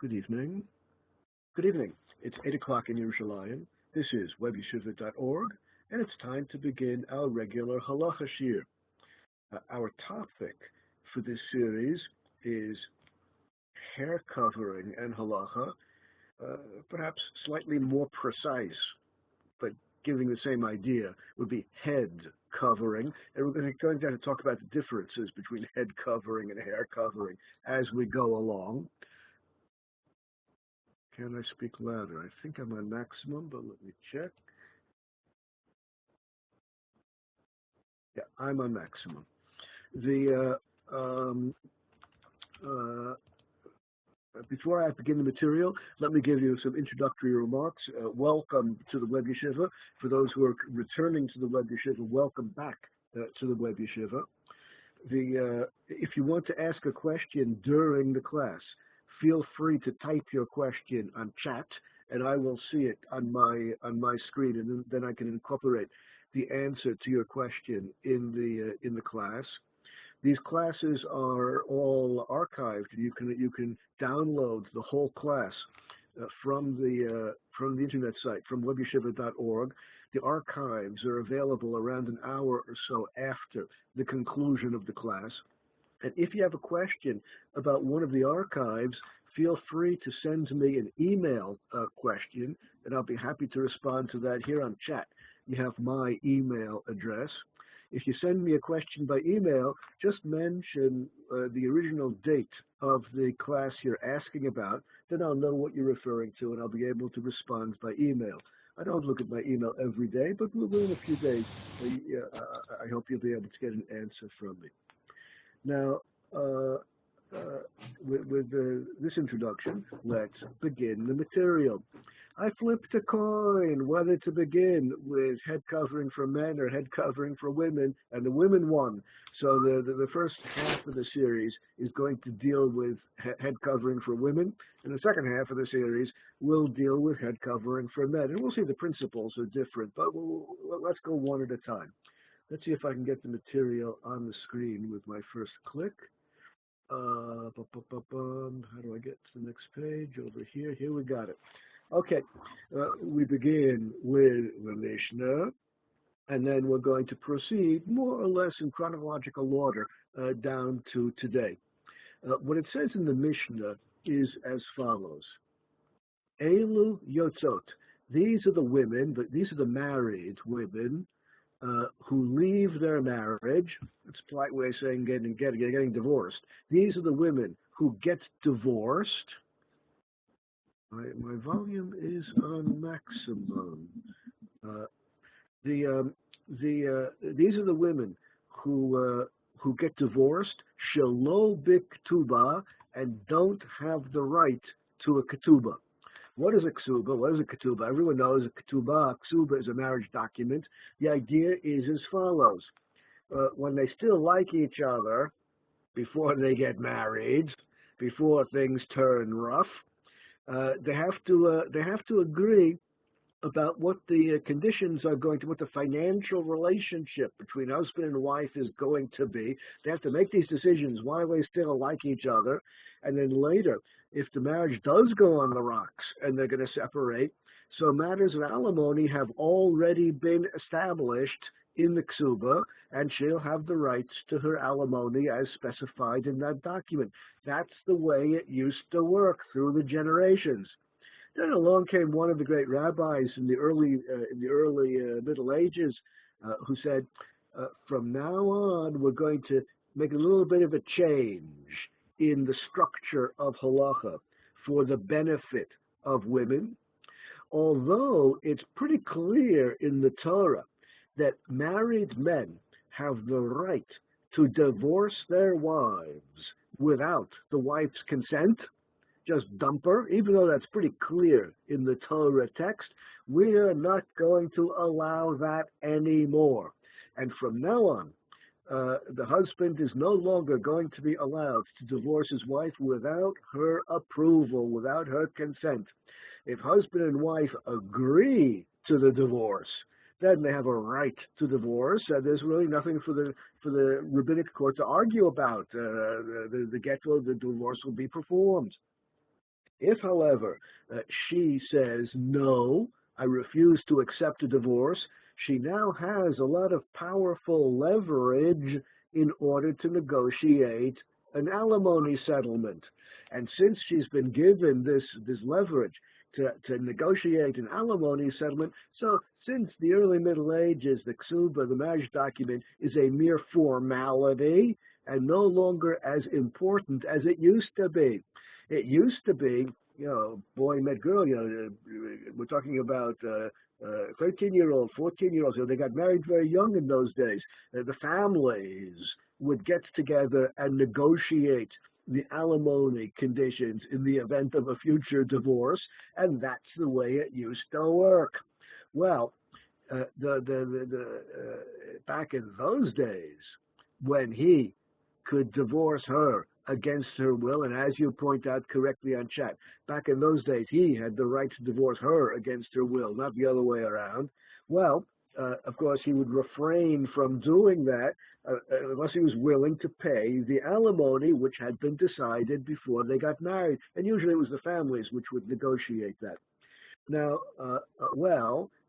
Good evening. Good evening. It's 8 o'clock in Yerushalayim. This is WebYeshiva.org, and it's time to begin our regular Halacha Shir. Our topic for this series is hair covering and Halacha, perhaps slightly more precise, but giving the same idea would be head covering. And we're going to talk about the differences between head covering and hair covering as we go along. Can I speak louder? I think I'm on maximum, but let me check. Yeah, I'm on maximum. Before I begin the material, let me give you some introductory remarks. Welcome to the Web Yeshiva. For those who are returning to the Web Yeshiva, welcome back to the Web Yeshiva. If you want to ask a question during the class, feel free to type your question on chat, and I will see it on my screen, and then I can incorporate the answer to your question in the class. These classes are all archived. You can download the whole class from the internet site, from WebYeshiva.org. The archives are available around an hour or so after the conclusion of the class. And if you have a question about one of the archives, feel free to send me an email question, and I'll be happy to respond to that here on chat. You have my email address. If you send me a question by email, just mention the original date of the class you're asking about, then I'll know what you're referring to, and I'll be able to respond by email. I don't look at my email every day, but within a few days, I hope you'll be able to get an answer from me. Now, with this introduction, let's begin the material. I flipped a coin whether to begin with head covering for men or head covering for women, and the women won. So the first half of the series is going to deal with head covering for women, and the second half of the series will deal with head covering for men. And we'll see the principles are different, but let's go one at a time. Let's see if I can get the material on the screen with my first click. How do I get to the next page? Over here. Here we got it. Okay, we begin with the Mishnah, and then we're going to proceed more or less in chronological order down to today. What it says in the Mishnah is as follows. Elu yotzot. These are the women, these are the married women who leave their marriage. It's a polite way of saying getting divorced. These are the women who get divorced. My volume is on maximum. These are the women who get divorced, shelo b'ktuba, and don't have the right to a ketubah. What is a ksuba? What is a ketubah? Everyone knows a ketubah. A ksuba is a marriage document. The idea is as follows. When they still like each other before they get married, before things turn rough, they have to agree about what the conditions are going to, what the financial relationship between husband and wife is going to be. They have to make these decisions while they still like each other. And then later, if the marriage does go on the rocks and they're going to separate, so matters of alimony have already been established in the ksuba, and she'll have the rights to her alimony as specified in that document. That's the way it used to work through the generations. Then along came one of the great rabbis in the early Middle Ages who said, from now on, we're going to make a little bit of a change in the structure of halacha for the benefit of women, although it's pretty clear in the Torah that married men have the right to divorce their wives without the wife's consent, just dump her, even though that's pretty clear in the Torah text. We are not going to allow that anymore. And from now on, the husband is no longer going to be allowed to divorce his wife without her approval, without her consent. If husband and wife agree to the divorce, then they have a right to divorce. There's really nothing for the rabbinic court to argue about. The divorce will be performed. If, however, she says, no, I refuse to accept a divorce, she now has a lot of powerful leverage in order to negotiate an alimony settlement. And since she's been given this leverage to negotiate an alimony settlement, so since the early Middle Ages, the ksuba, the marriage document, is a mere formality and no longer as important as it used to be. It used to be, boy met girl, we're talking about 13-year-old, 14-year-olds, they got married very young in those days. The families would get together and negotiate the alimony conditions in the event of a future divorce, and that's the way it used to work. Well, back in those days, when he could divorce her against her will, and as you point out correctly on chat, back in those days, he had the right to divorce her against her will, not the other way around. Well, of course, he would refrain from doing that unless he was willing to pay the alimony, which had been decided before they got married. And usually it was the families which would negotiate that. Now,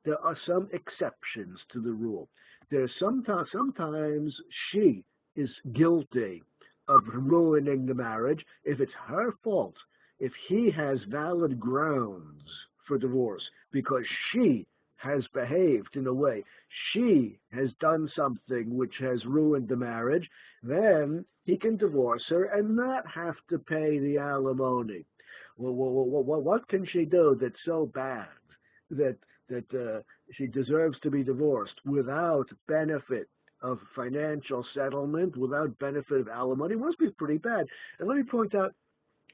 there are some exceptions to the rule. There's sometimes she is guilty of ruining the marriage if it's her fault, if he has valid grounds for divorce because she has behaved in a way, she has done something which has ruined the marriage, then he can divorce her and not have to pay the alimony. Well, what can she do that's so bad that she deserves to be divorced without benefit of financial settlement, without benefit of alimony? It must be pretty bad. And let me point out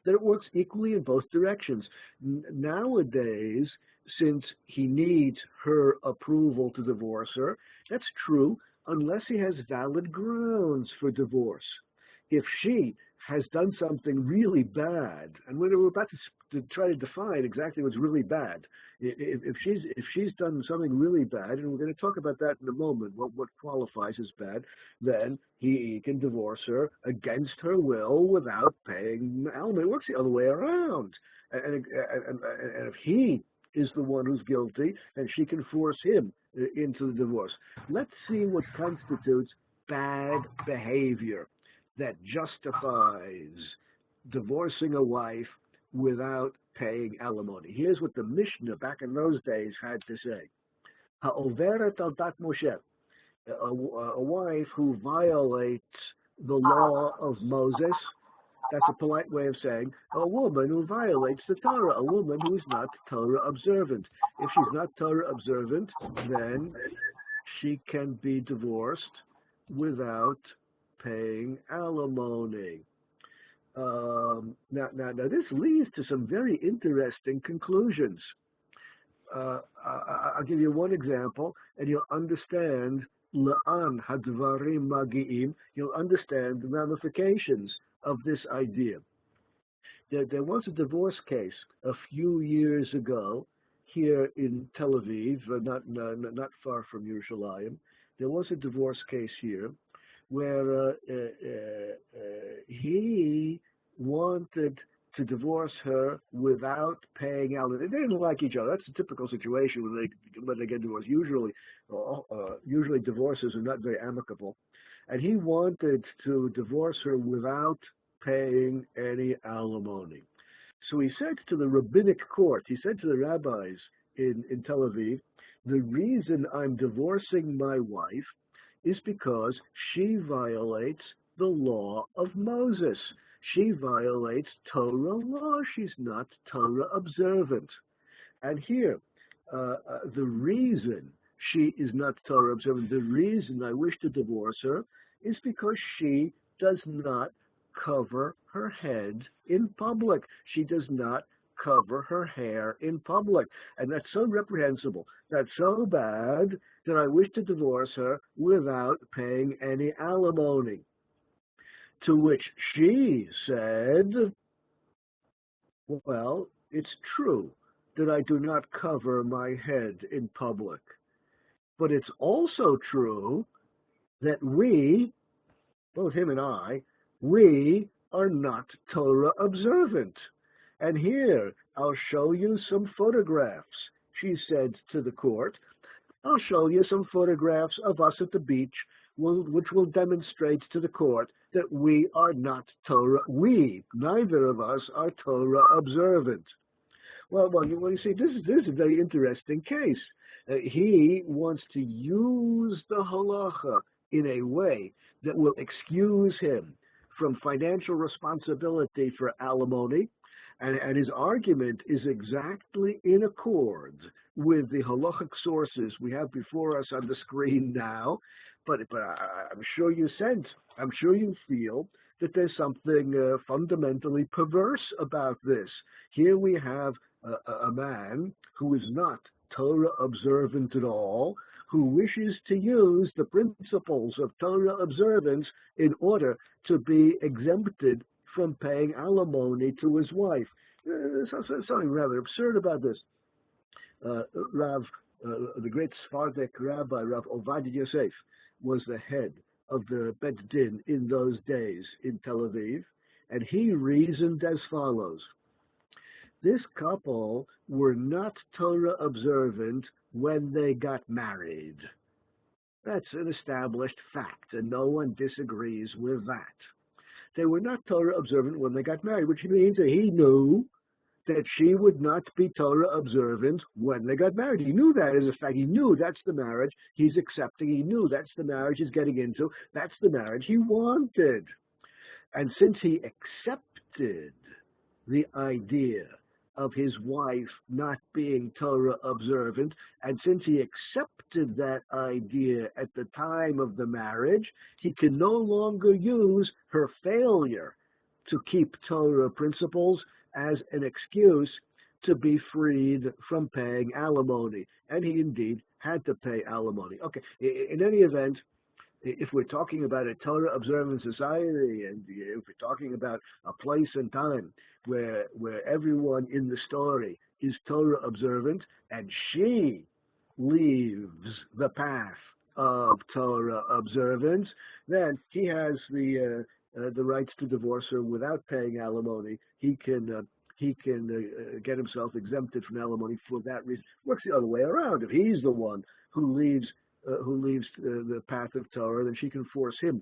that it works equally in both directions. Nowadays, since he needs her approval to divorce her, that's true unless he has valid grounds for divorce. If she has done something really bad, and we're about to try to define exactly what's really bad. If she's done something really bad, and we're going to talk about that in a moment, what qualifies as bad, then he can divorce her against her will without paying alimony. It works the other way around. And if he is the one who's guilty, and she can force him into the divorce. Let's see what constitutes bad behavior that justifies divorcing a wife without paying alimony. Here's what the Mishnah back in those days had to say. Ha'overet al dat Moshe, a wife who violates the law of Moses. That's a polite way of saying a woman who violates the Torah, a woman who is not Torah observant. If she's not Torah observant, then she can be divorced without paying alimony. Now, this leads to some very interesting conclusions. I'll give you one example, and you'll understand la'an hadvarim magi'im. You'll understand the ramifications of this idea. There was a divorce case a few years ago here in Tel Aviv, not far from Yerushalayim. There was a divorce case here where he wanted to divorce her without paying alimony. They didn't like each other. That's a typical situation when they get divorced. Usually divorces are not very amicable. And he wanted to divorce her without paying any alimony. So he said to the rabbinic court, he said to the rabbis in Tel Aviv, the reason I'm divorcing my wife is because she violates the law of Moses. She violates Torah law. She's not Torah observant. And here, the reason she is not Torah observant, the reason I wish to divorce her is because she does not cover her head in public. She does not cover her hair in public. And that's so reprehensible. That's so bad that I wish to divorce her without paying any alimony. To which she said, well, it's true that I do not cover my head in public. But it's also true that we, both him and I, we are not Torah observant. And here, I'll show you some photographs, she said to the court. I'll show you some photographs of us at the beach, which will demonstrate to the court that we are not Torah. Neither of us are Torah observant. Well, you see, this is a very interesting case. He wants to use the halacha in a way that will excuse him from financial responsibility for alimony, and his argument is exactly in accord with the halachic sources we have before us on the screen now. But I'm sure you sense, I'm sure you feel that there's something fundamentally perverse about this. Here we have a man who is not Torah observant at all, who wishes to use the principles of Torah observance in order to be exempted from paying alimony to his wife. There's something rather absurd about this. The great Sephardic rabbi, Rav Ovadia Yosef, was the head of the Bet Din in those days in Tel Aviv, and he reasoned as follows. This couple were not Torah observant when they got married. That's an established fact, and no one disagrees with that. They were not Torah observant when they got married, which means that he knew that she would not be Torah observant when they got married. He knew that as a fact. He knew that's the marriage he's accepting. He knew that's the marriage he's getting into. That's the marriage he wanted. And since he accepted the idea of his wife not being Torah observant, and since he accepted that idea at the time of the marriage, he can no longer use her failure to keep Torah principles as an excuse to be freed from paying alimony. And he indeed had to pay alimony. Okay, in any event, if we're talking about a Torah observant society, and if we're talking about a place and time where everyone in the story is Torah observant, and she leaves the path of Torah observance, then he has the rights to divorce her without paying alimony. He can get himself exempted from alimony for that reason. Works the other way around. If he's the one who leaves the path of Torah, then she can force him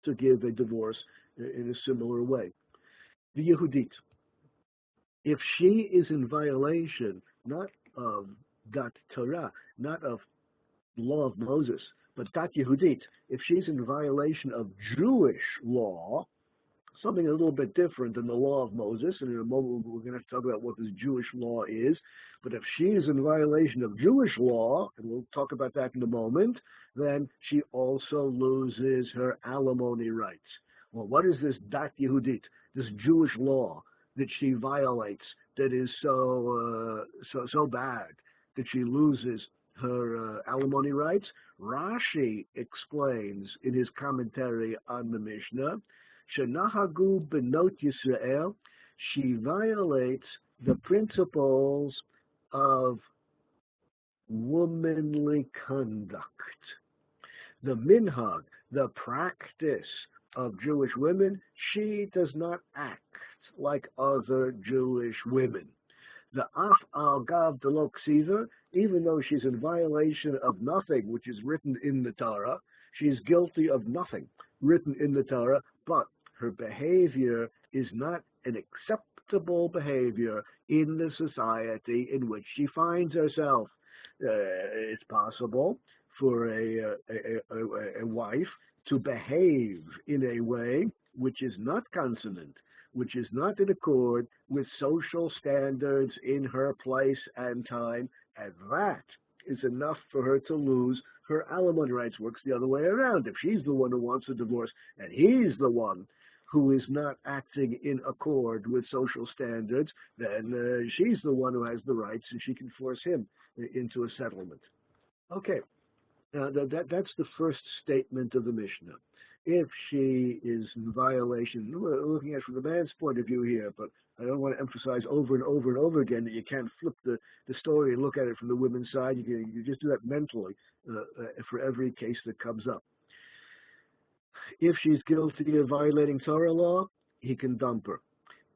to give a divorce in a similar way. The Yehudit, if she is in violation not of Dat Torah, not of law of Moses, but Dat Yehudit, if she's in violation of Jewish law, something a little bit different than the law of Moses, and in a moment we're going to have to talk about what this Jewish law is, but if she is in violation of Jewish law, and we'll talk about that in a moment, then she also loses her alimony rights. Well, what is this Dat Yehudit, this Jewish law that she violates that is so bad that she loses her alimony rights? Rashi explains in his commentary on the Mishnah, Shenahagu benot Yisrael, she violates the principles of womanly conduct. The minhag, the practice of Jewish women, she does not act like other Jewish women. The af al gav delok ksiva, even though she's in violation of nothing which is written in the Torah, she's guilty of nothing written in the Torah, but her behavior is not an acceptable behavior in the society in which she finds herself. It's possible for a wife to behave in a way which is not consonant, which is not in accord with social standards in her place and time, and that is enough for her to lose her alimony rights. Works the other way around. If she's the one who wants a divorce and he's the one who is not acting in accord with social standards, then she's the one who has the rights and she can force him into a settlement. Okay, that's the first statement of the Mishnah. If she is in violation, we're looking at it from the man's point of view here, but I don't want to emphasize over and over and over again that you can't flip the story and look at it from the women's side. You just do that mentally for every case that comes up. If she's guilty of violating Torah law, he can dump her.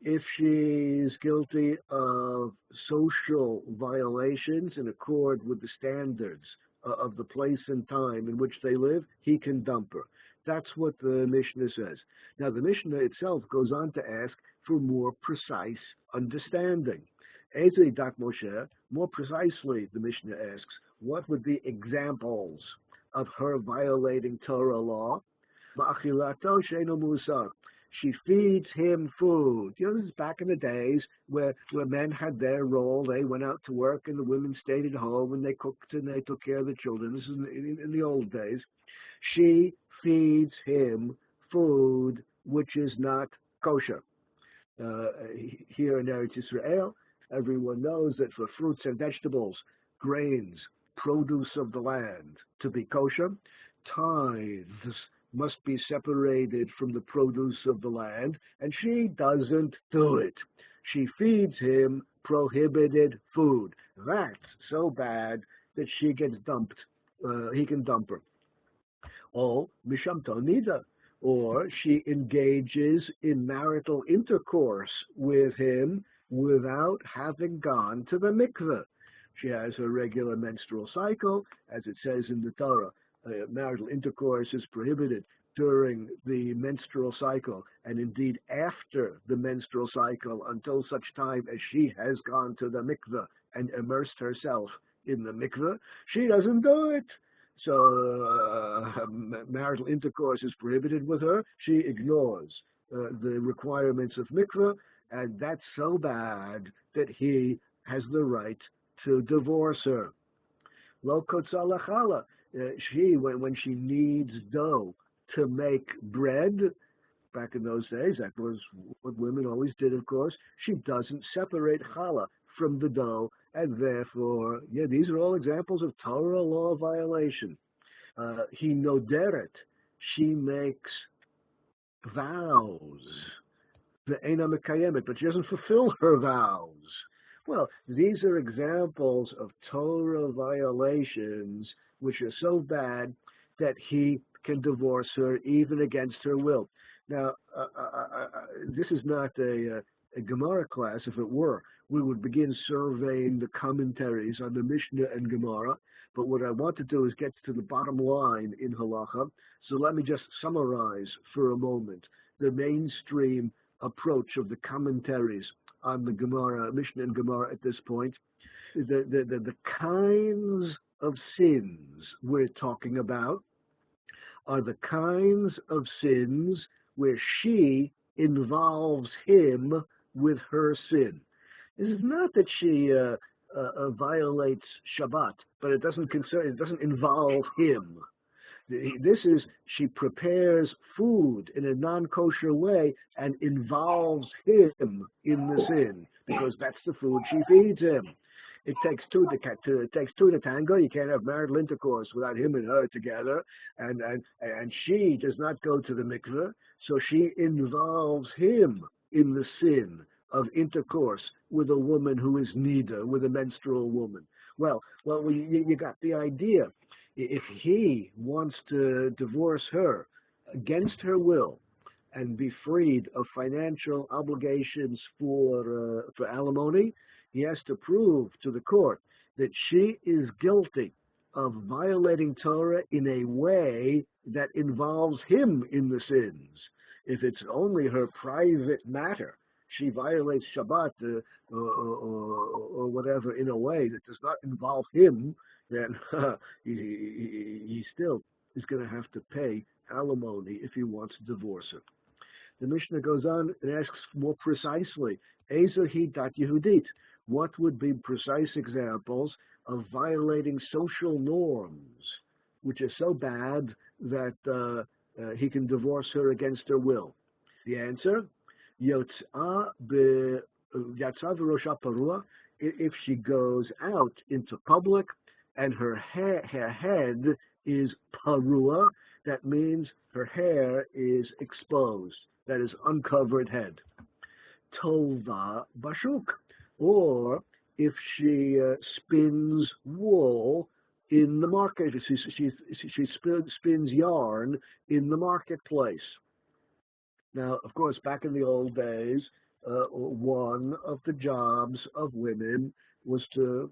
if she's guilty of social violations in accord with the standards of the place and time in which they live, he can dump her. That's what the Mishnah says. Now, the Mishnah itself goes on to ask for more precise understanding. Ezei Dat Moshe, more precisely, the Mishnah asks, what would be examples of her violating Torah law? Ma'achilato she'eino musar. She feeds him food. You know, this is back in the days where men had their role. They went out to work and the women stayed at home and they cooked and they took care of the children. This is in the old days. She feeds him food which is not kosher. Here in Eretz Yisrael, everyone knows that for fruits and vegetables, grains, produce of the land, to be kosher, tithes must be separated from the produce of the land, and she doesn't do it. She feeds him prohibited food. That's so bad that she gets dumped. He can dump her. Oh, mishamto nida. Or she engages in marital intercourse with him without having gone to the mikveh. She has her regular menstrual cycle, as it says in the Torah. Marital intercourse is prohibited during the menstrual cycle, and indeed after the menstrual cycle, until such time as she has gone to the mikveh and immersed herself in the mikveh. She doesn't do it. So marital intercourse is prohibited with her. She ignores the requirements of mikveh, and that's so bad that he has the right to divorce her. Lo kotza lachala. She, when she needs dough to make bread, back in those days, that was what women always did, of course, she doesn't separate challah from the dough, and therefore, these are all examples of Torah law violation. He noderet. She makes vows. Ve'ena mekayemet, but she doesn't fulfill her vows. Well, these are examples of Torah violations which are so bad that he can divorce her even against her will. Now, this is not a Gemara class. If it were, we would begin surveying the commentaries on the Mishnah and Gemara. But what I want to do is get to the bottom line in Halacha. So let me just summarize for a moment the mainstream approach of the commentaries on the Gemara, Mishnah and Gemara at this point. The kinds of sins we're talking about are the kinds of sins where she involves him with her sin. This is not that she violates Shabbat, but it doesn't involve him. This is, she prepares food in a non-kosher way and involves him in the sin, because that's the food she feeds him. It takes two to tango. You can't have marital intercourse without him and her together. And she does not go to the mikveh, so she involves him in the sin of intercourse with a woman who is nida, with a menstrual woman. Well, you got the idea. If he wants to divorce her against her will and be freed of financial obligations for alimony, he has to prove to the court that she is guilty of violating Torah in a way that involves him in the sins. If it's only her private matter, she violates Shabbat or whatever in a way that does not involve him, then he still is going to have to pay alimony if he wants to divorce her. The Mishnah goes on and asks more precisely, Ezohi dat Yehudit, what would be precise examples of violating social norms, which are so bad that he can divorce her against her will? The answer, Yotza v'rosha parua, if she goes out into public and her head is parua, that means her hair is exposed, that is uncovered head. Tova bashuk, or if she spins wool in the market, she spins yarn in the marketplace. Now, of course, back in the old days, one of the jobs of women was to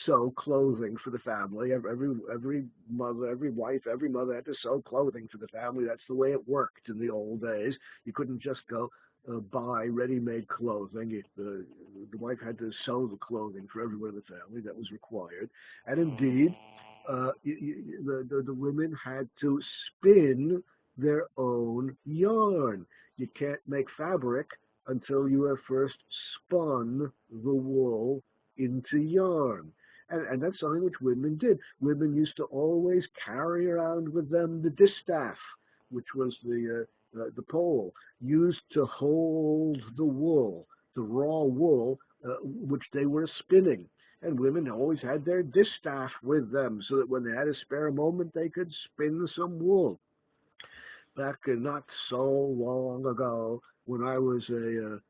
sew clothing for the family. Every mother, every wife, every mother had to sew clothing for the family. That's the way it worked in the old days. You couldn't just go buy ready-made clothing. The wife had to sew the clothing for everyone in the family. That was required. And indeed, the women had to spin their own yarn. You can't make fabric until you have first spun the wool into yarn. And that's something which women did. Women used to always carry around with them the distaff, which was the pole used to hold the wool, the raw wool, which they were spinning. And women always had their distaff with them so that when they had a spare moment, they could spin some wool. Back not so long ago, when I was a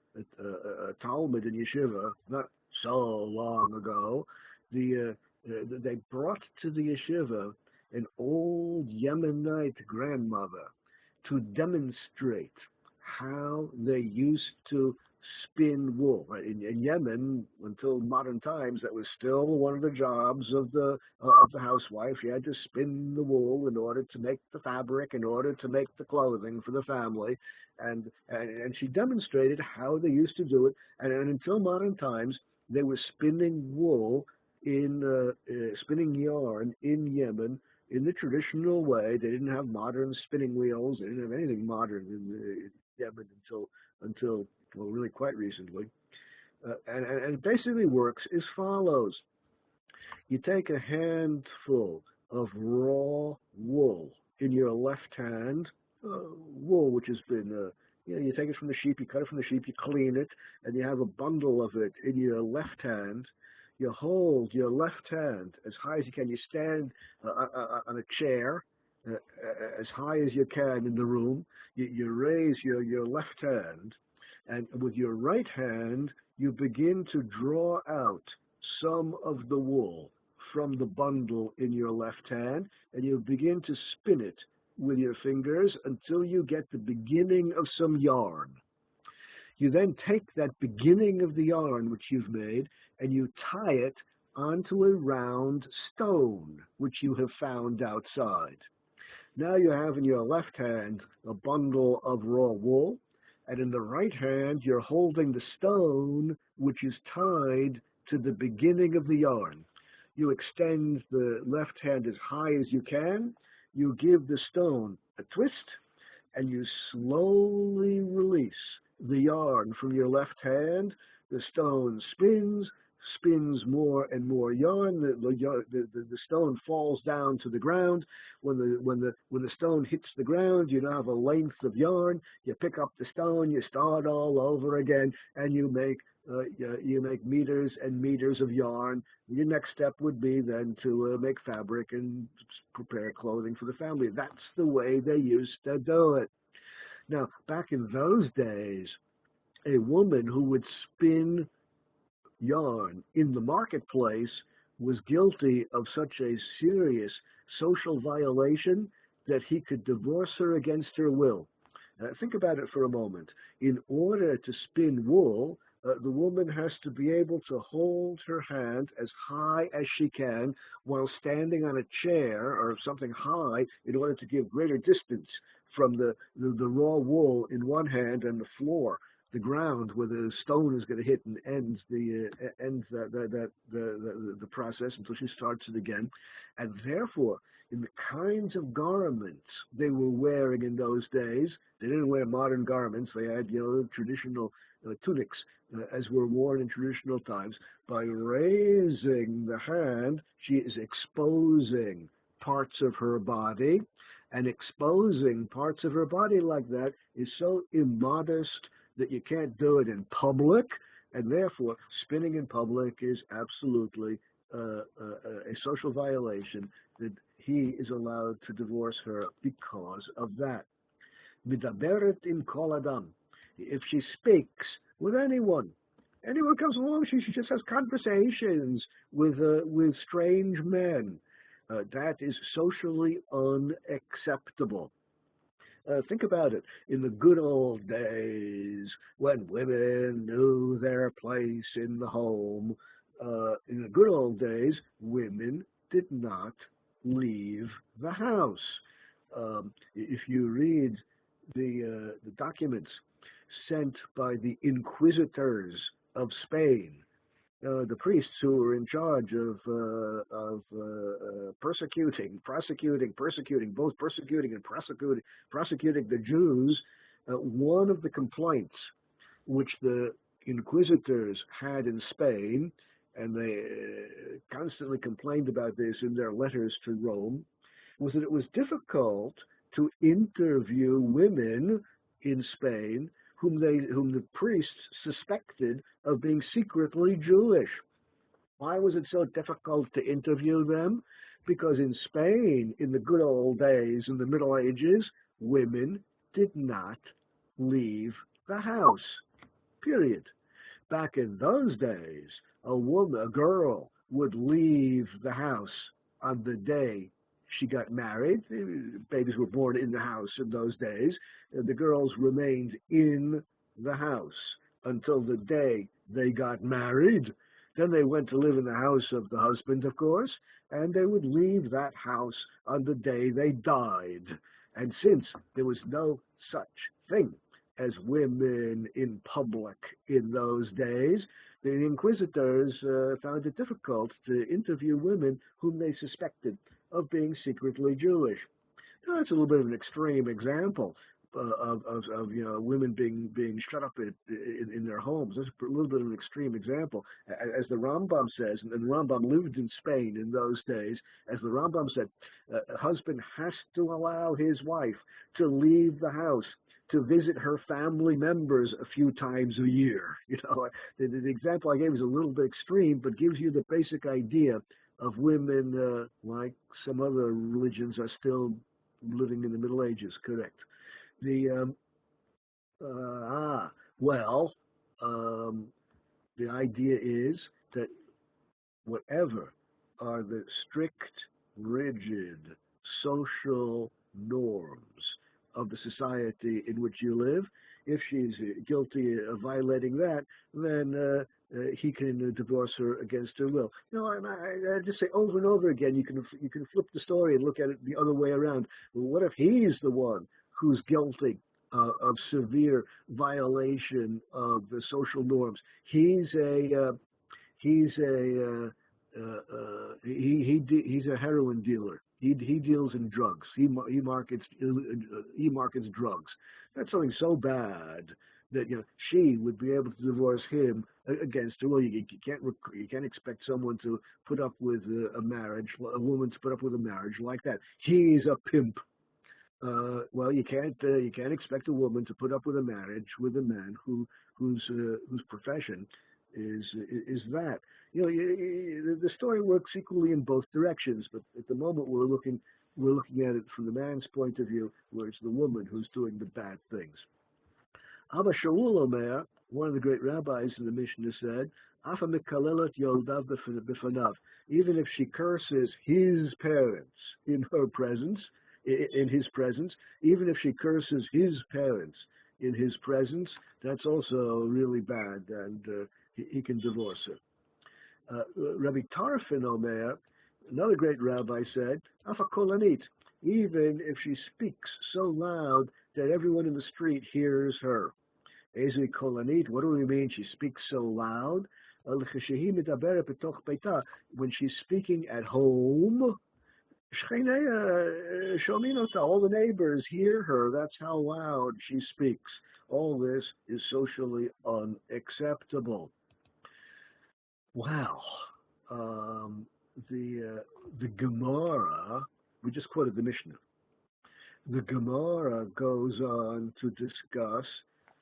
Talmud in Yeshiva, not so long ago, they brought to the Yeshiva an old Yemenite grandmother to demonstrate how they used to spin wool. In Yemen, until modern times, that was still one of the jobs of the housewife. She had to spin the wool in order to make the fabric, in order to make the clothing for the family, and she demonstrated how they used to do it. And until modern times, they were spinning wool spinning yarn in Yemen in the traditional way. They didn't have modern spinning wheels. They didn't have anything modern in Yemen until well, really quite recently. And it basically works as follows. You take a handful of raw wool in your left hand, wool which has been, you take it from the sheep, you cut it from the sheep, you clean it, and you have a bundle of it in your left hand. You hold your left hand as high as you can. You stand on a chair as high as you can in the room. You raise your left hand, and with your right hand, you begin to draw out some of the wool from the bundle in your left hand, and you begin to spin it with your fingers until you get the beginning of some yarn. You then take that beginning of the yarn which you've made and you tie it onto a round stone which you have found outside. Now you have in your left hand a bundle of raw wool, and in the right hand you're holding the stone which is tied to the beginning of the yarn. You extend the left hand as high as you can, you give the stone a twist, and you slowly release the yarn from your left hand. The stone spins more and more yarn. The stone falls down to the ground. When the stone hits the ground, you now have a length of yarn. You pick up the stone, you start all over again, and you make meters and meters of yarn. Your next step would be then to make fabric and prepare clothing for the family. That's the way they used to do it. Now, back in those days, a woman who would spin yarn in the marketplace was guilty of such a serious social violation that he could divorce her against her will. Think about it for a moment. In order to spin wool, the woman has to be able to hold her hand as high as she can while standing on a chair or something high in order to give greater distance from the raw wool in one hand and the floor, the ground where the stone is going to hit and ends the process until she starts it again. And therefore, in the kinds of garments they were wearing in those days, they didn't wear modern garments. They had, traditional tunics as were worn in traditional times. By raising the hand, she is exposing parts of her body, and exposing parts of her body like that is so immodest that you can't do it in public, and therefore spinning in public is absolutely a social violation that he is allowed to divorce her because of that. Midaberet im kol adam. If she speaks with anyone comes along, she just has conversations with strange men. That is socially unacceptable. Think about it. In the good old days, when women knew their place in the home. In the good old days, women did not leave the house. If you read the documents sent by the inquisitors of Spain, the priests who were in charge of both persecuting and prosecuting the Jews, one of the complaints which the inquisitors had in Spain, and they constantly complained about this in their letters to Rome, was that it was difficult to interview women in Spain whom the priests suspected of being secretly Jewish. Why was it so difficult to interview them? Because in Spain, in the good old days, in the Middle Ages, women did not leave the house. Period. Back in those days, a girl would leave the house on the day she got married. Babies were born in the house in those days. The girls remained in the house until the day they got married. Then they went to live in the house of the husband, of course, and they would leave that house on the day they died. And since there was no such thing as women in public in those days, the inquisitors found it difficult to interview women whom they suspected of being secretly Jewish. Now, that's a little bit of an extreme example of women being shut up in their homes. That's a little bit of an extreme example. As the Rambam says, and the Rambam lived in Spain in those days, as the Rambam said, a husband has to allow his wife to leave the house to visit her family members a few times a year. The example I gave is a little bit extreme, but gives you the basic idea of women, like some other religions, are still living in the Middle Ages. Correct. The idea is that whatever are the strict, rigid social norms of the society in which you live, if she's guilty of violating that, then he can divorce her against her will. I just say over and over again, you can flip the story and look at it the other way around. Well, what if he's the one who's guilty of severe violation of the social norms? He's a heroin dealer. He deals in drugs. He markets drugs. That's something so bad that she would be able to divorce him against her. Well, you can't expect someone to put up with a woman to put up with a marriage like that. He's a pimp. Well, you can't expect a woman to put up with a marriage with a man whose profession is that. The story works equally in both directions, but at the moment we're looking at it from the man's point of view, where it's the woman who's doing the bad things. Abba Shaul Omer, one of the great rabbis in the Mishnah, said, "Afa mikalelot yoldav b'fanav," even if she curses his parents in his presence, even if she curses his parents in his presence, that's also really bad, and he can divorce her. Rabbi Tarfin Omer, another great rabbi, said, "Afa kolanit," even if she speaks so loud that everyone in the street hears her. Ezri kolanit, what do we mean she speaks so loud? When she's speaking at home, all the neighbors hear her. That's how loud she speaks. All this is socially unacceptable. Wow. The Gemara, we just quoted the Mishnah. The Gemara goes on to discuss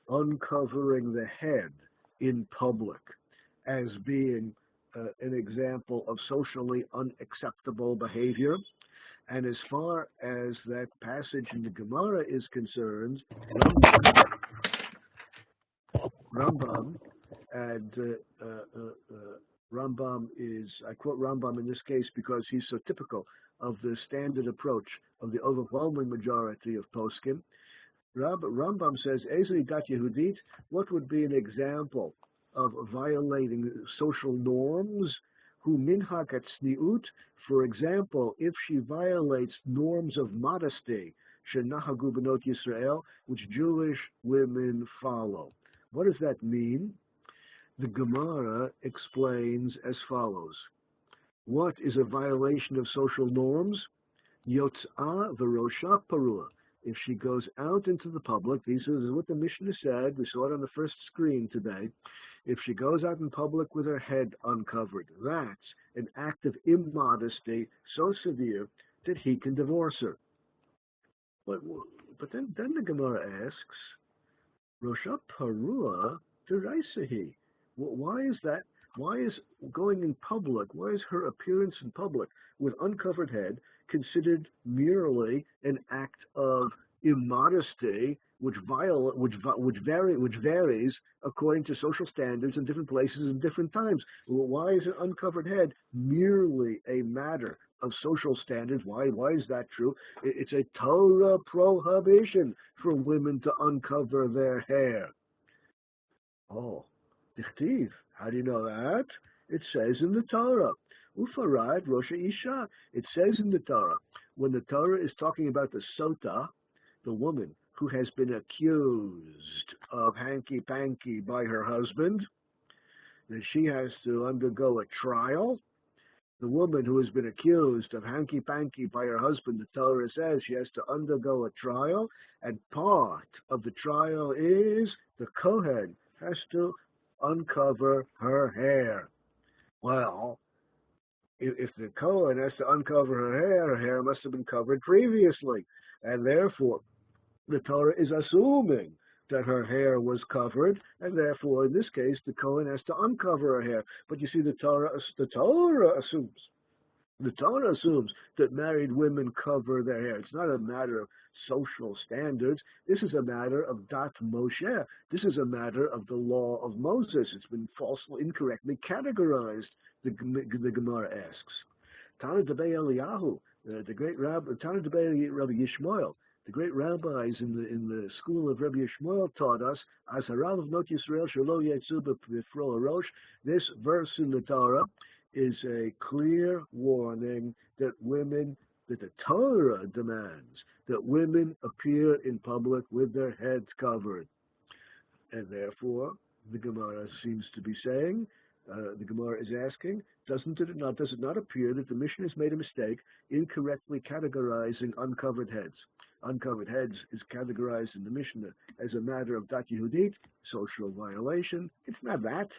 uncovering the head in public as being an example of socially unacceptable behavior. And as far as that passage in the Gemara is concerned, Rambam is, I quote Rambam in this case because he's so typical of the standard approach of the overwhelming majority of poskim. Rambam says, Ezri dat Yehudit, what would be an example of violating social norms? Hu minhag tzniut, for example, if she violates norms of modesty, shenahagu benot Yisrael, which Jewish women follow. What does that mean? The Gemara explains as follows. What is a violation of social norms? Yotz'ah v'rosha parua. If she goes out into the public, this is what the Mishnah said, we saw it on the first screen today. If she goes out in public with her head uncovered, that's an act of immodesty so severe that he can divorce her. But then the Gemara asks, Rosha parua deraisahi. Why is that? Why is going in public, why is her appearance in public with uncovered head considered merely an act of immodesty, which varies according to social standards in different places and different times? Why is an uncovered head merely a matter of social standards? Why is that true? It's a Torah prohibition for women to uncover their hair. Oh, dichtiv. How do you know that? It says in the Torah. Ufarad Rosh Isha. It says in the Torah. When the Torah is talking about the sota, the woman who has been accused of hanky-panky by her husband, that she has to undergo a trial. The woman who has been accused of hanky-panky by her husband, the Torah says she has to undergo a trial, and part of the trial is the Kohen has to uncover her hair. Well, if the Kohen has to uncover her hair must have been covered previously, and therefore the Torah is assuming that her hair was covered, and therefore in this case the Kohen has to uncover her hair. But you see, the Torah assumes that married women cover their hair. It's not a matter of social standards. This is a matter of Dat Moshe. This is a matter of the law of Moses. It's been falsely, incorrectly categorized, the Gemara asks. Tana Debei Eliyahu, the great rabbi, Tana Debei Rabbi Yishmael, the great rabbis in the school of Rabbi Yishmael taught us, as harav of not Yisrael shelo yetzu b'fro harosh. This verse in the Torah is a clear warning that the Torah demands that women appear in public with their heads covered. And therefore, the Gemara seems to be saying, the Gemara is asking, does it not appear that the Mishnah has made a mistake incorrectly categorizing uncovered heads? Uncovered heads is categorized in the Mishnah as a matter of Dat Yehudit, social violation. It's not that.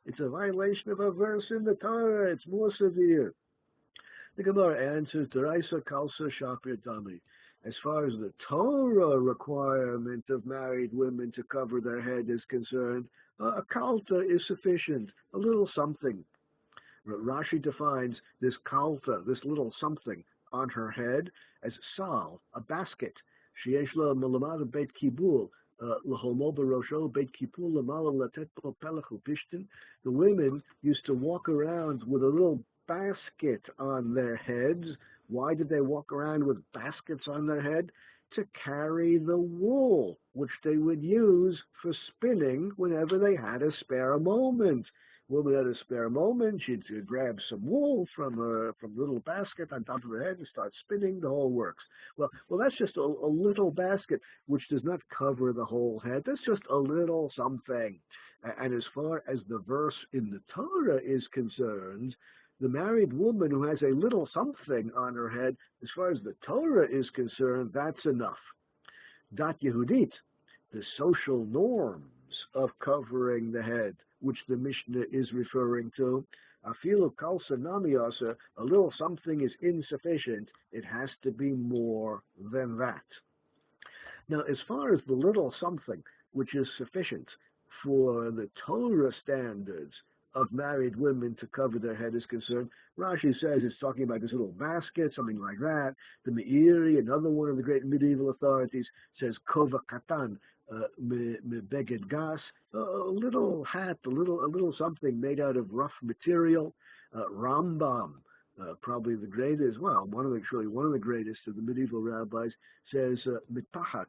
It's a violation of a verse in the Torah. It's more severe. The Gemara answers, Deraisa Kalsa Shapir Dami. As far as the Torah requirement of married women to cover their head is concerned, a kalta is sufficient, a little something. Rashi defines this kalta, this little something on her head, as sal, a basket. Sheyesh la malamad beit kibul. The women used to walk around with a little basket on their heads. Why did they walk around with baskets on their head? To carry the wool, which they would use for spinning whenever they had a spare moment. Woman had a spare moment, she'd grab some wool from the little basket on top of her head and start spinning. The whole works. Well, that's just a little basket which does not cover the whole head. That's just a little something. And as far as the verse in the Torah is concerned, the married woman who has a little something on her head, as far as the Torah is concerned, that's enough. Dat Yehudit, the social norms of covering the head, which the Mishnah is referring to, afilu kalsa namiasa, a little something is insufficient. It has to be more than that. Now, as far as the little something, which is sufficient for the Torah standards of married women to cover their head is concerned, Rashi says it's talking about this little basket, something like that. The Meiri, another one of the great medieval authorities, says kova katan, beged gas, a little hat, a little something made out of rough material. Rambam, probably the greatest, one of the greatest of the medieval rabbis, says mitachat,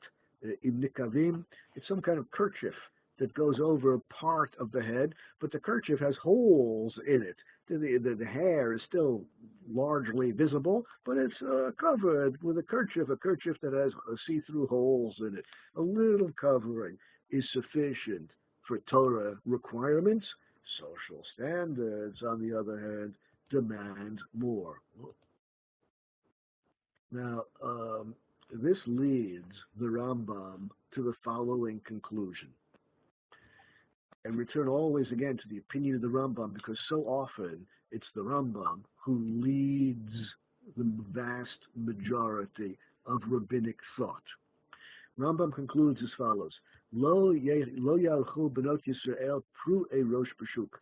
nikavim. It's some kind of kerchief that goes over part of the head, but the kerchief has holes in it. The hair is still largely visible, but it's covered with a kerchief that has see-through holes in it. A little covering is sufficient for Torah requirements. Social standards, on the other hand, demand more. Now, this leads the Rambam to the following conclusion. And return always again to the opinion of the Rambam, because so often it's the Rambam who leads the vast majority of rabbinic thought. Rambam concludes as follows: Lo yalchu benot Yisrael pru e rosh b'shuk.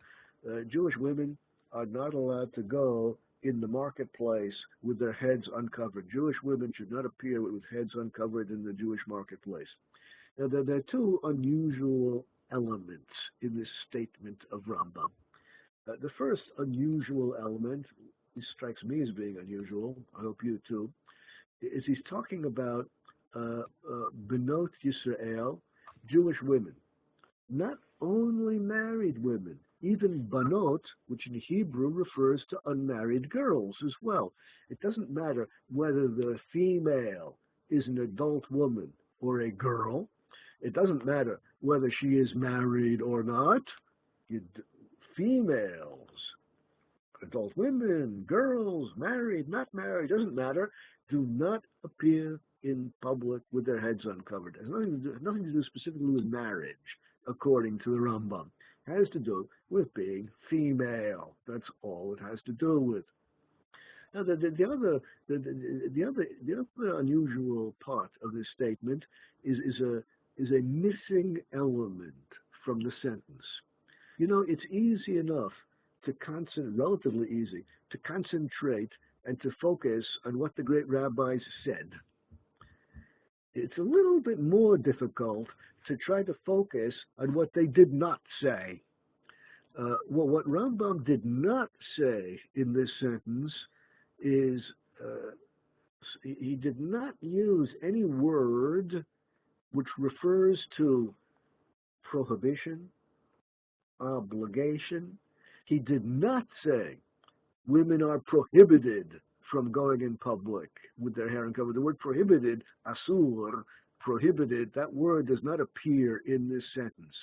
Jewish women are not allowed to go in the marketplace with their heads uncovered. Jewish women should not appear with heads uncovered in the Jewish marketplace. Now, there are two unusual elements in this statement of Rambam. The first unusual element, it strikes me as being unusual, I hope you too, is he's talking about Benot Yisrael, Jewish women. Not only married women, even Banot, which in Hebrew refers to unmarried girls as well. It doesn't matter whether the female is an adult woman or a girl. It doesn't matter whether she is married or not. Females, adult women, girls, married, not married, doesn't matter, do not appear in public with their heads uncovered. It has nothing to do specifically with marriage, according to the Rambam. It has to do with being female. That's all it has to do with. Now, the other unusual part of this statement is a missing element from the sentence. You know, it's easy enough to relatively easy, to concentrate and to focus on what the great rabbis said. It's a little bit more difficult to try to focus on what they did not say. What Rambam did not say in this sentence is he did not use any word which refers to prohibition, obligation. He did not say women are prohibited from going in public with their hair uncovered. The word prohibited, asur, prohibited, that word does not appear in this sentence.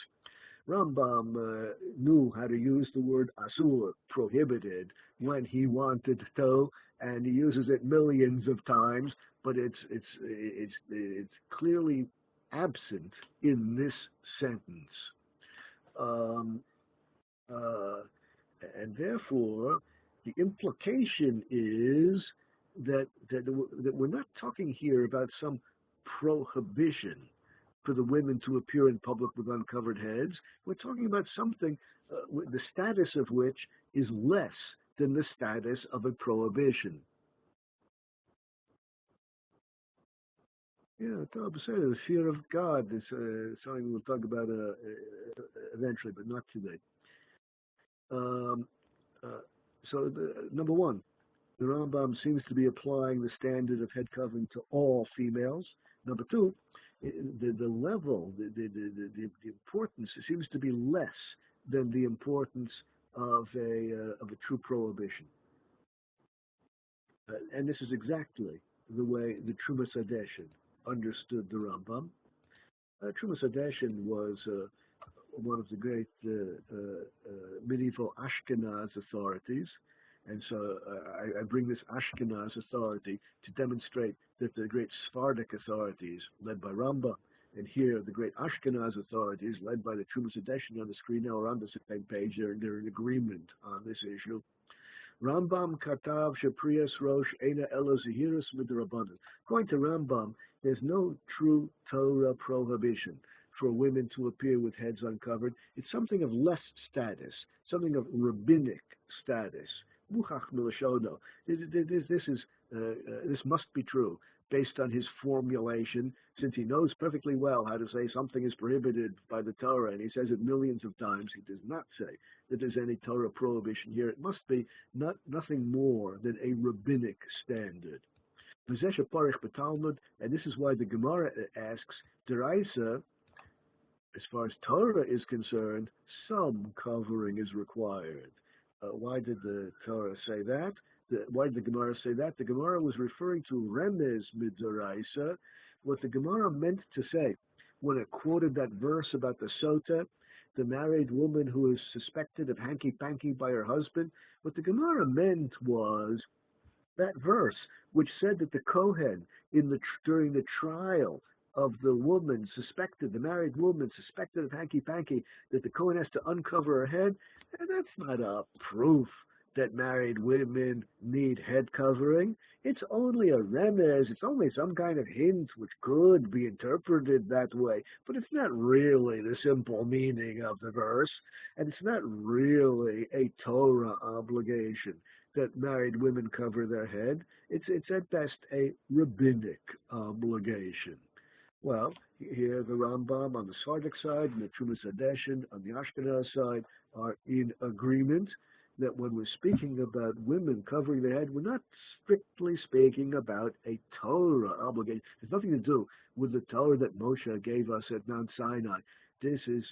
Rambam knew how to use the word asur, prohibited, when he wanted to, and he uses it millions of times, but it's clearly absent in this sentence. And therefore, the implication is that we're not talking here about some prohibition for the women to appear in public with uncovered heads. We're talking about something, the status of which is less than the status of a prohibition. Yeah, the fear of God is something we'll talk about eventually, but not today. So, number one, the Rambam seems to be applying the standard of head covering to all females. Number two, the level, the importance seems to be less than the importance of a true prohibition. And this is exactly the way the Trumas Hadeshin understood the Rambam. Trumas Hadeshin was one of the great medieval Ashkenaz authorities. And so I bring this Ashkenaz authority to demonstrate that the great Sephardic authorities, led by Rambam, and here the great Ashkenaz authorities, led by the Trumas Hadeshin on the screen now, are on the same page. They're in agreement on this issue. Rambam katav shepriyas rosh eina ela zehirus midrabanan. According to Rambam, there's no true Torah prohibition for women to appear with heads uncovered. It's something of less status, something of rabbinic status. Muchach milashono. This must be true based on his formulation, since he knows perfectly well how to say something is prohibited by the Torah, and he says it millions of times. He does not say that there's any Torah prohibition here. It must be nothing more than a rabbinic standard. V'zeh sheparich b'Talmud, and this is why the Gemara asks, Deraisa, as far as Torah is concerned, some covering is required. Why did the Torah say that? Why did the Gemara say that? The Gemara was referring to Remez Midoraisa, what the Gemara meant to say when it quoted that verse about the Sota, the married woman who is suspected of hanky-panky by her husband. What the Gemara meant was that verse, which said that the Kohen, during the trial of the woman suspected, the married woman suspected of hanky-panky, that the Kohen has to uncover her head, and that's not a proof that married women need head covering. It's only a remez, it's only some kind of hint which could be interpreted that way, but it's not really the simple meaning of the verse, and it's not really a Torah obligation that married women cover their head. It's at best a rabbinic obligation. Well, here the Rambam on the Sephardic side and the Trumas Hadeshin on the Ashkenaz side are in agreement that when we're speaking about women covering their head, we're not strictly speaking about a Torah obligation. There's nothing to do with the Torah that Moshe gave us at Mount Sinai. This is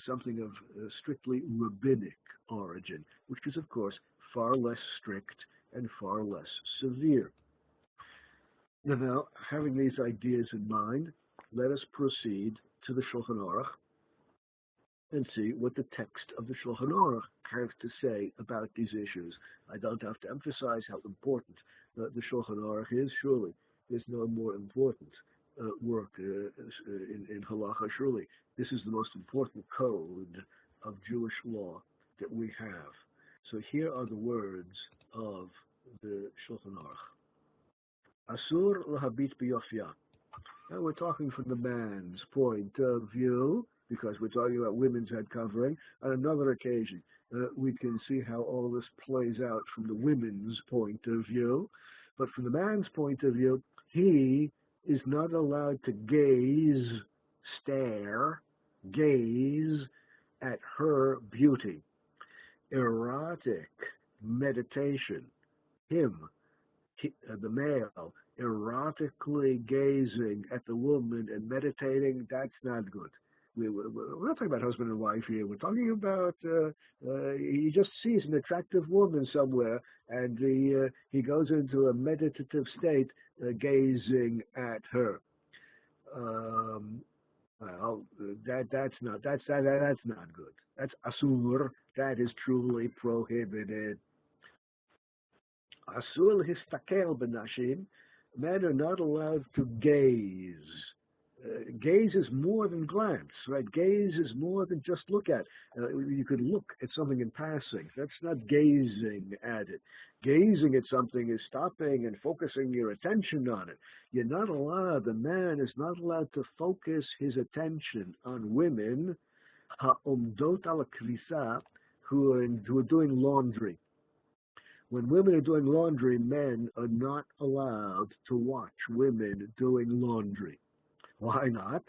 something of strictly rabbinic origin, which is, of course, far less strict and far less severe. Now, having these ideas in mind, let us proceed to the Shulchan Aruch and see what the text of the Shulchan Aruch has to say about these issues. I don't have to emphasize how important the Shulchan Aruch is. Surely, there's no more important work in Halacha. Surely, this is the most important code of Jewish law that we have. So here are the words of the Shulchan Aruch. Asur lahabit biyofya. Now we're talking from the man's point of view, because we're talking about women's head covering. On another occasion, we can see how all this plays out from the women's point of view. But from the man's point of view, he is not allowed to gaze at her beauty. Erotic meditation, the male, erotically gazing at the woman and meditating, that's not good. We're not talking about husband and wife here. We're talking about he just sees an attractive woman somewhere, and he goes into a meditative state, gazing at her. Well, that's not good. That's asur. That is truly prohibited. Asur histakel benashim. Men are not allowed to gaze. Gaze is more than glance, right? Gaze is more than just look at. You could look at something in passing. That's not gazing at it. Gazing at something is stopping and focusing your attention on it. You're not allowed, the man is not allowed to focus his attention on women, ha'omdot ala krisa, who are doing laundry. When women are doing laundry, men are not allowed to watch women doing laundry. Why not?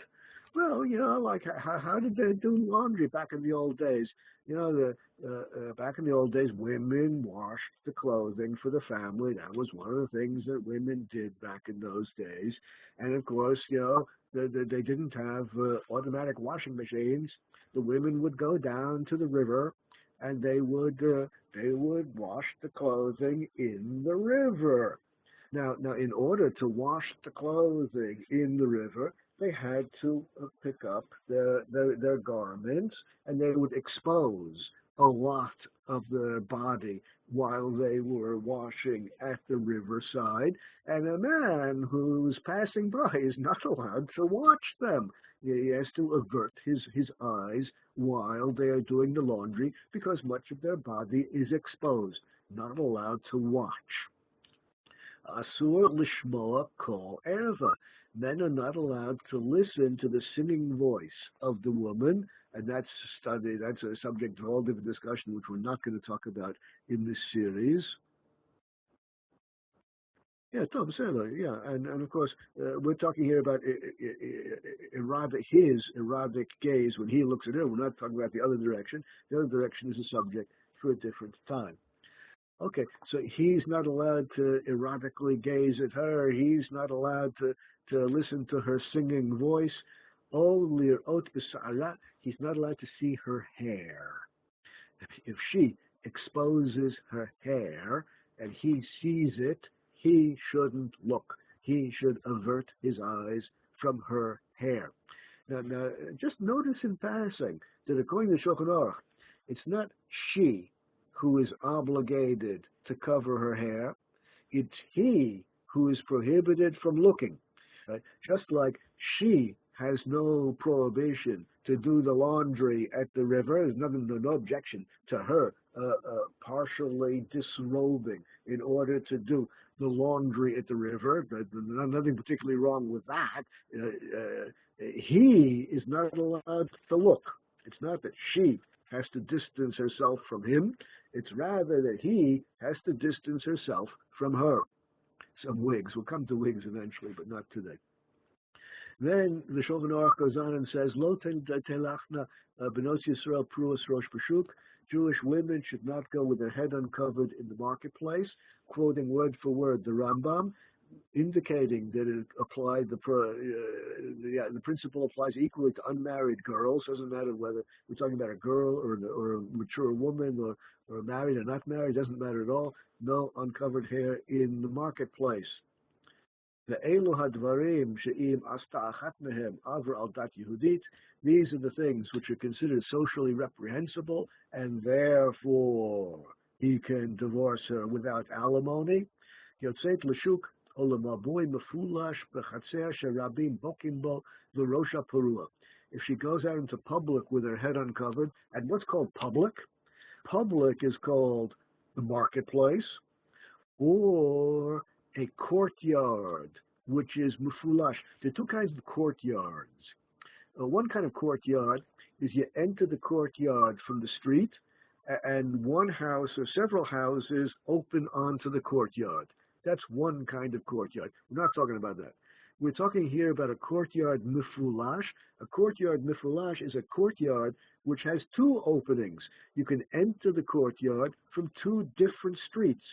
Well, like how did they do laundry back in the old days? Back in the old days, women washed the clothing for the family. That was one of the things that women did back in those days. And of course, they didn't have automatic washing machines. The women would go down to the river, and they would wash the clothing in the river. Now, in order to wash the clothing in the river, they had to pick up their garments, and they would expose a lot of their body while they were washing at the riverside. And a man who's passing by is not allowed to watch them. He has to avert his eyes while they are doing the laundry, because much of their body is exposed. Not allowed to watch. Asur lishmoa kol erva. Men are not allowed to listen to the singing voice of the woman, and that's a subject for all different discussion, which we're not going to talk about in this series. Yeah, Tom Saylor, yeah, and of course, we're talking here about his erotic gaze when he looks at her. We're not talking about the other direction. The other direction is a subject for a different time. Okay, so he's not allowed to erotically gaze at her. He's not allowed to listen to her singing voice. Only he's not allowed to see her hair. If she exposes her hair and he sees it, he shouldn't look. He should avert his eyes from her hair. Now, just notice in passing that according to Shulchan Aruch, it's not she who is obligated to cover her hair. It's he who is prohibited from looking. Right? Just like she has no prohibition to do the laundry at the river, there's no objection to her partially disrobing in order to do the laundry at the river. But nothing particularly wrong with that. He is not allowed to look. It's not that she has to distance herself from him. It's rather that he has to distance herself from her. Some wigs. We'll come to wigs eventually, but not today. Then the Shulchan Aruch goes on and says, Lo telachna benot Yisrael pruas rosh b'shuk. Jewish women should not go with their head uncovered in the marketplace, quoting word for word the Rambam, indicating that it applied the principle applies equally to unmarried girls. Doesn't matter whether we're talking about a girl or a mature woman or married or not married. Doesn't matter at all. No uncovered hair in the marketplace. The Elu hadvarim she'im asta achat mehem aver al dat Yehudit. These are the things which are considered socially reprehensible, and therefore he can divorce her without alimony. Yotzeit l'shuk olamabui mefulash b'chatzer sherabim bokim bo v'rosha perua. If she goes out into public with her head uncovered, and what's called public? Public is called the marketplace, or a courtyard, which is mufulash. There are two kinds of courtyards. One kind of courtyard is you enter the courtyard from the street, and one house or several houses open onto the courtyard. That's one kind of courtyard. We're not talking about that. We're talking here about a courtyard mufulash. A courtyard mufulash is a courtyard which has two openings. You can enter the courtyard from two different streets,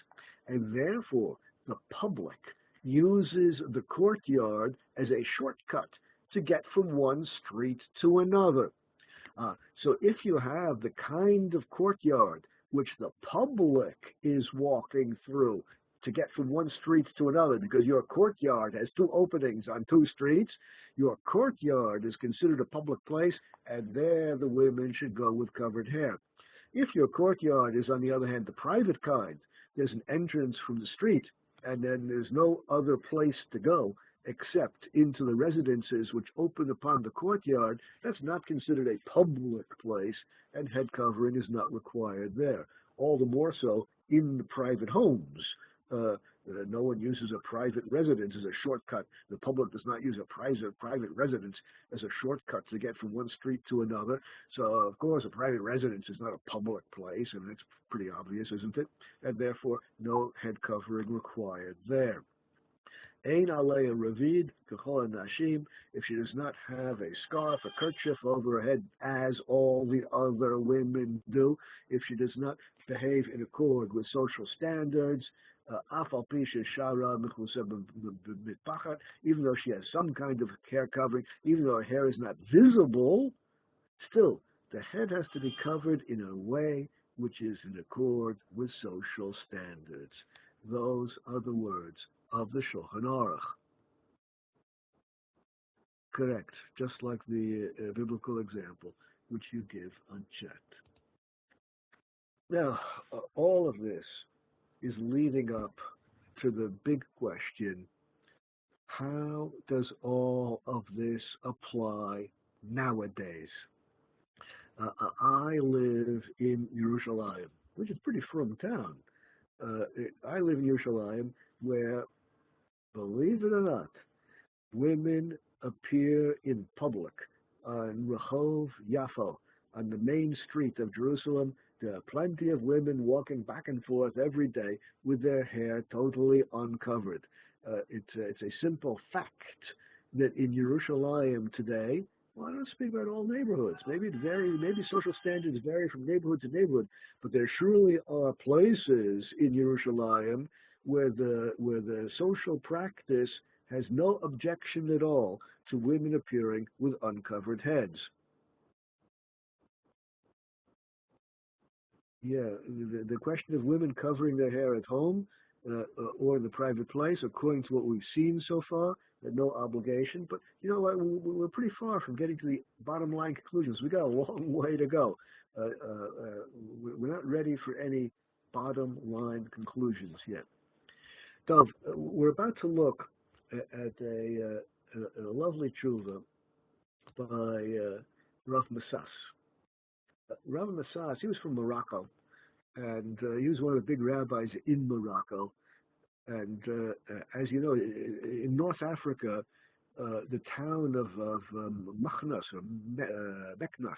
and therefore the public uses the courtyard as a shortcut to get from one street to another. So if you have the kind of courtyard which the public is walking through to get from one street to another, because your courtyard has two openings on two streets, your courtyard is considered a public place, and there the women should go with covered hair. If your courtyard is, on the other hand, the private kind, there's an entrance from the street, and then there's no other place to go except into the residences which open upon the courtyard. That's not considered a public place, and head covering is not required there. All the more so in the private homes. No one uses a private residence as a shortcut. The public does not use a private residence as a shortcut to get from one street to another. So, of course, a private residence is not a public place, and it's pretty obvious, isn't it? And therefore, no head covering required there. Ein alei ravid k'chol nashim. If she does not have a scarf, a kerchief over her head, as all the other women do, if she does not behave in accord with social standards, even though she has some kind of hair covering, even though her hair is not visible, still the head has to be covered in a way which is in accord with social standards. Those are the words of the Shulchan Aruch. Correct, just like the biblical example which you give on chat. Now, all of this is leading up to the big question: how does all of this apply nowadays? I live in Yerushalayim, which is a pretty frum town. I live in Yerushalayim, where, believe it or not, women appear in public on Rehov Yafo, on the main street of Jerusalem. There are plenty of women walking back and forth every day with their hair totally uncovered. It's a simple fact that in Yerushalayim today, Well, I don't speak about all neighborhoods. Maybe maybe social standards vary from neighborhood to neighborhood, but there surely are places in Yerushalayim where the social practice has no objection at all to women appearing with uncovered heads. Yeah, the question of women covering their hair at home or in the private place, according to what we've seen so far, no obligation. But you know what? We're pretty far from getting to the bottom line conclusions. We got a long way to go. We're not ready for any bottom line conclusions yet. Dov, we're about to look at a lovely tshuva by Rav Masas. Rav Masas, he was from Morocco, and he was one of the big rabbis in Morocco. And as you know, in North Africa, the town of Meknas or Meknas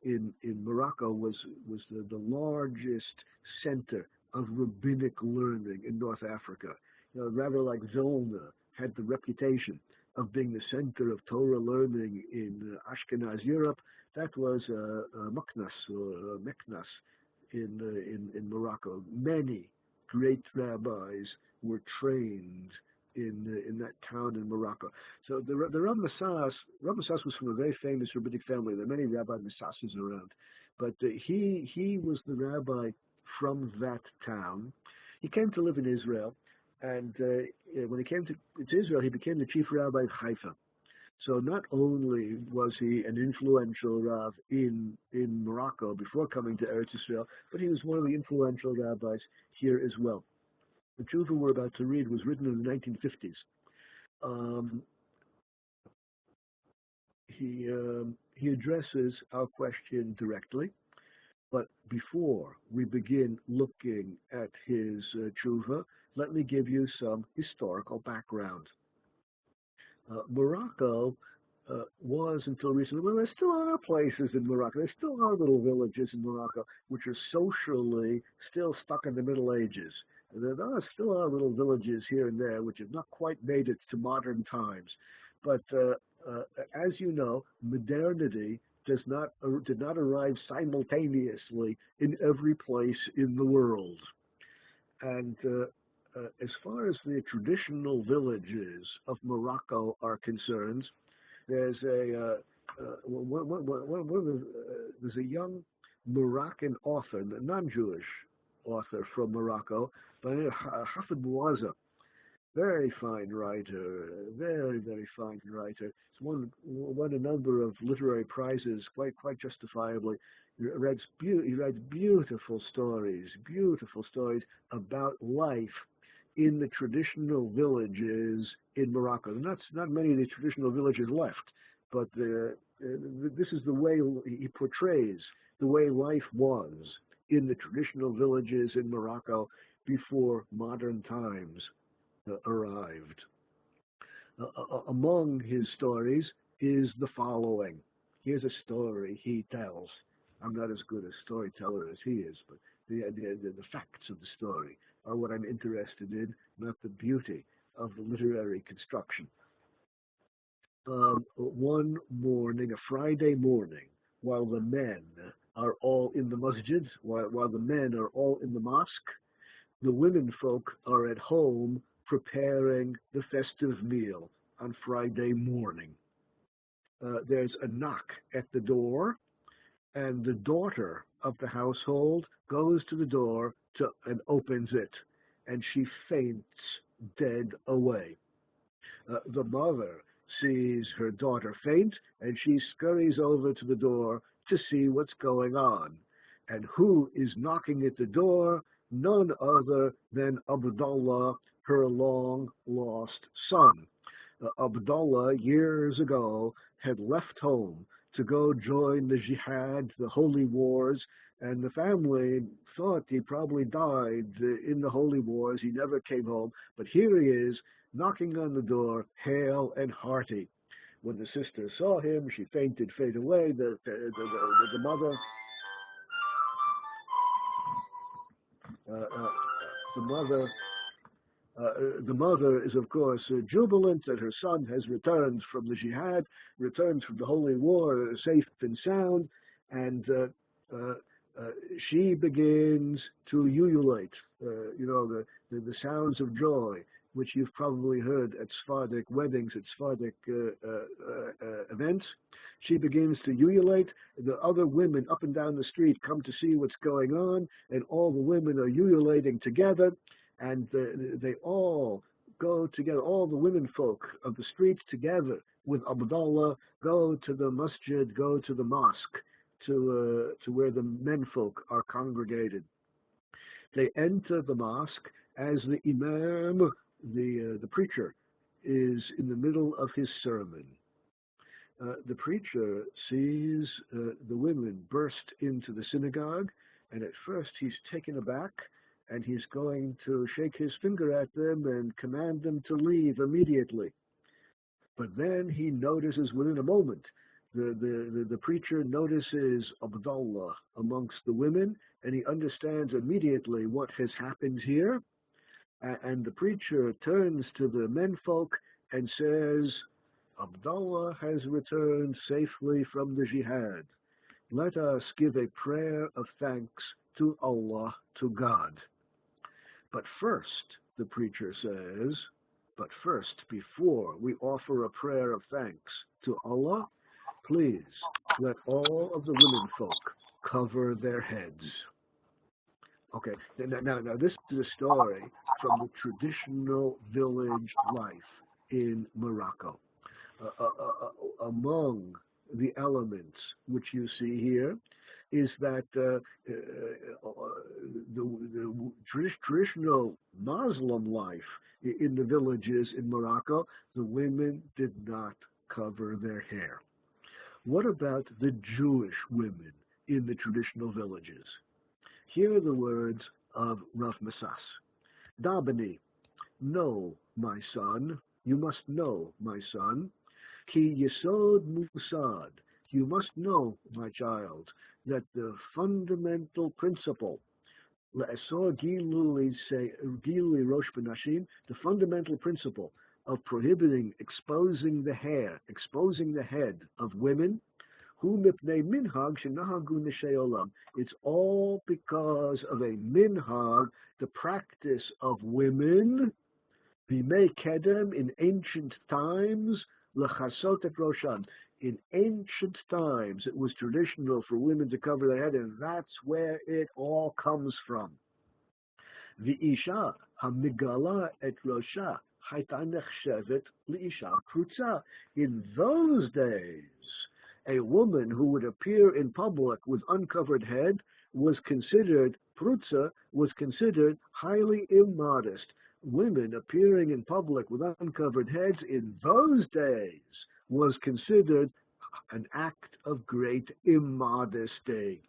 in Morocco was the largest center of rabbinic learning in North Africa. You know, rather like Vilna had the reputation of being the center of Torah learning in Ashkenaz Europe. That was Meknas or Meknas in Morocco. Many great rabbis were trained in that town in Morocco. So the Rav Masas was from a very famous rabbinic family. There are many Rabbi Masases around, but he was the rabbi from that town. He came to live in Israel, and when he came to Israel, he became the chief rabbi of Haifa. So not only was he an influential Rav in Morocco before coming to Eretz Israel, but he was one of the influential rabbis here as well. The tshuva we're about to read was written in the 1950s. He addresses our question directly, but before we begin looking at his tshuva, let me give you some historical background. Morocco was until recently, well, there still are places in Morocco, there still are little villages in Morocco which are socially still stuck in the Middle Ages. There still are little villages here and there which have not quite made it to modern times. But as you know, modernity did not arrive simultaneously in every place in the world. And as far as the traditional villages of Morocco are concerned, there's a there's a young Moroccan author, a non-Jewish author from Morocco, by the name of Hafid Bouaza. Very fine writer, very, very fine writer. He's won a number of literary prizes, quite justifiably. He writes beautiful stories about life in the traditional villages in Morocco. Not many of the traditional villages left, but this is the way he portrays the way life was in the traditional villages in Morocco before modern times arrived. Among his stories is the following. Here's a story he tells. I'm not as good a storyteller as he is, but the facts of the story are what I'm interested in, not the beauty of the literary construction. One morning, a Friday morning, while the men are all in the masjid, while the men are all in the mosque, the women folk are at home preparing the festive meal on Friday morning. There's a knock at the door, and the daughter of the household goes to the door and opens it, and she faints dead away. The mother sees her daughter faint, and she scurries over to the door to see what's going on. And who is knocking at the door? None other than Abdullah, her long-lost son. Abdullah, years ago, had left home to go join the jihad, the holy wars, and the family thought he probably died in the holy wars. He never came home, but here he is, knocking on the door, hale and hearty. When the sister saw him, she fainted, fade away. The mother... the mother The mother is, of course, jubilant that her son has returned from the jihad, returned from the holy war, safe and sound, and she begins to ululate, the sounds of joy, which you've probably heard at Sephardic weddings, at Sephardic events. She begins to ululate. The other women up and down the street come to see what's going on, and all the women are ululating together, and they all go together, all the women folk of the street together with Abdallah, go to the masjid, go to the mosque, to where the men folk are congregated. They enter the mosque as the imam, the preacher, is in the middle of his sermon. The preacher sees the women burst into the synagogue, and at first he's taken aback, and he's going to shake his finger at them and command them to leave immediately. But then he notices within a moment, the preacher notices Abdallah amongst the women, and he understands immediately what has happened here. And the preacher turns to the menfolk and says, Abdallah has returned safely from the jihad. Let us give a prayer of thanks to Allah, to God. But first, the preacher says, before we offer a prayer of thanks to Allah, please let all of the women folk cover their heads. Okay, now this is a story from the traditional village life in Morocco. Among the elements which you see here is that the traditional Muslim life in the villages in Morocco, the women did not cover their hair. What about the Jewish women in the traditional villages? Here are the words of Rav Masas. Dabani, know, my son, you must know, my son. Ki yesod musad, you must know, my child, that the fundamental principle, le'asor gilui rosh b'nashim, the fundamental principle of prohibiting exposing the head of women, it's all because of a minhag, the practice of women, bimei kedem, in ancient times, lechasot et roshan. In ancient times, it was traditional for women to cover their head, and that's where it all comes from. V'isha hamigala et rosha hayta nechshevet liisha prutza. In those days, a woman who would appear in public with uncovered head was considered, prutza, was considered highly immodest. Women appearing in public with uncovered heads in those days was considered an act of great immodesty.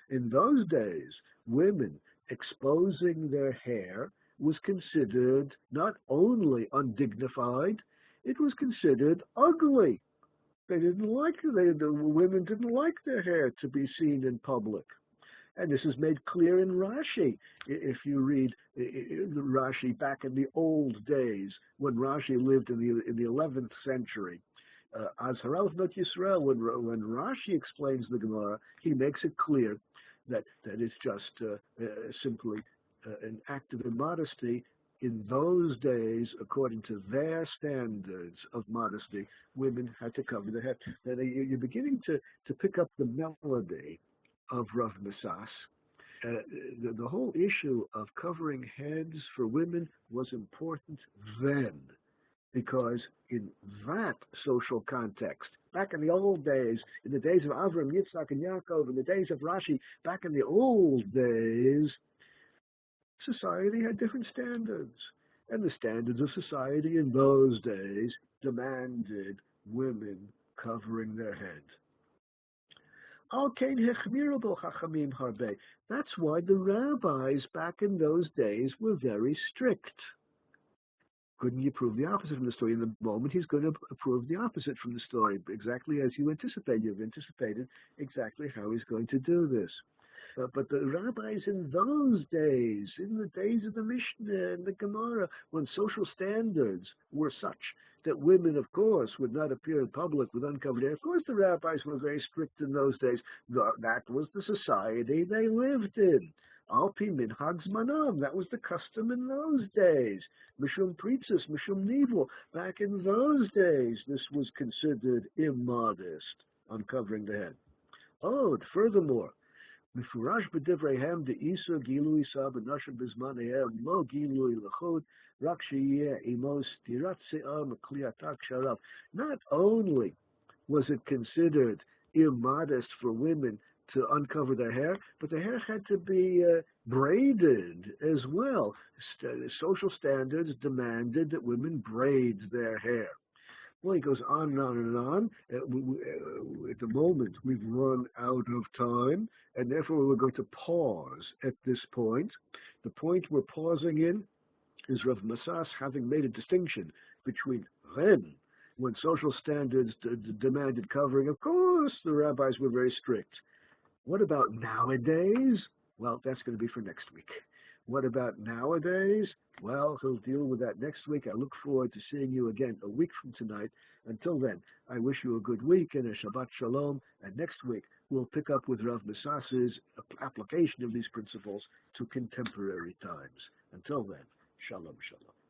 In those days, women exposing their hair was considered not only undignified, it was considered ugly. The women didn't like their hair to be seen in public. And this is made clear in Rashi. If you read Rashi back in the old days, when Rashi lived in the 11th century, as Haralf Not Yisrael, when Rashi explains the Gemara, he makes it clear that it's just simply an act of immodesty. In those days, according to their standards of modesty, women had to cover their head. Now, you're beginning to pick up the melody of Rav Masas. The whole issue of covering heads for women was important then, because in that social context, back in the old days, in the days of Avram, Yitzhak, and Yaakov, in the days of Rashi, back in the old days, society had different standards. And the standards of society in those days demanded women covering their head. That's why the rabbis back in those days were very strict. Couldn't you prove the opposite from the story? In the moment, he's going to prove the opposite from the story, exactly as you anticipate. You've anticipated exactly how he's going to do this. But the rabbis in those days, in the days of the Mishnah and the Gemara, when social standards were such that women, of course, would not appear in public with uncovered hair, of course the rabbis were very strict in those days. That was the society they lived in. Alpi minhag zmanam, that was the custom in those days. Mishum pritzis, mishum nivul, back in those days, this was considered immodest, uncovering the head. Oh, furthermore, מפורש בדבריהם דאיסור גילוי שא בנשים בזמניהם לא גילוי לחוד, רק שיהיה עמו סתירת שיער מכליאתה קשריו. Not only was it considered immodest for women to uncover their hair, but the hair had to be braided as well. Social standards demanded that women braid their hair. Well, he goes on and on and on. At the moment, we've run out of time, and therefore we're going to pause at this point. The point we're pausing in is Rav Masas having made a distinction between then, when social standards demanded covering. Of course, the rabbis were very strict. What about nowadays? Well, that's going to be for next week. What about nowadays? Well, he'll deal with that next week. I look forward to seeing you again a week from tonight. Until then, I wish you a good week and a Shabbat Shalom. And next week, we'll pick up with Rav Masas's application of these principles to contemporary times. Until then, Shalom, Shalom.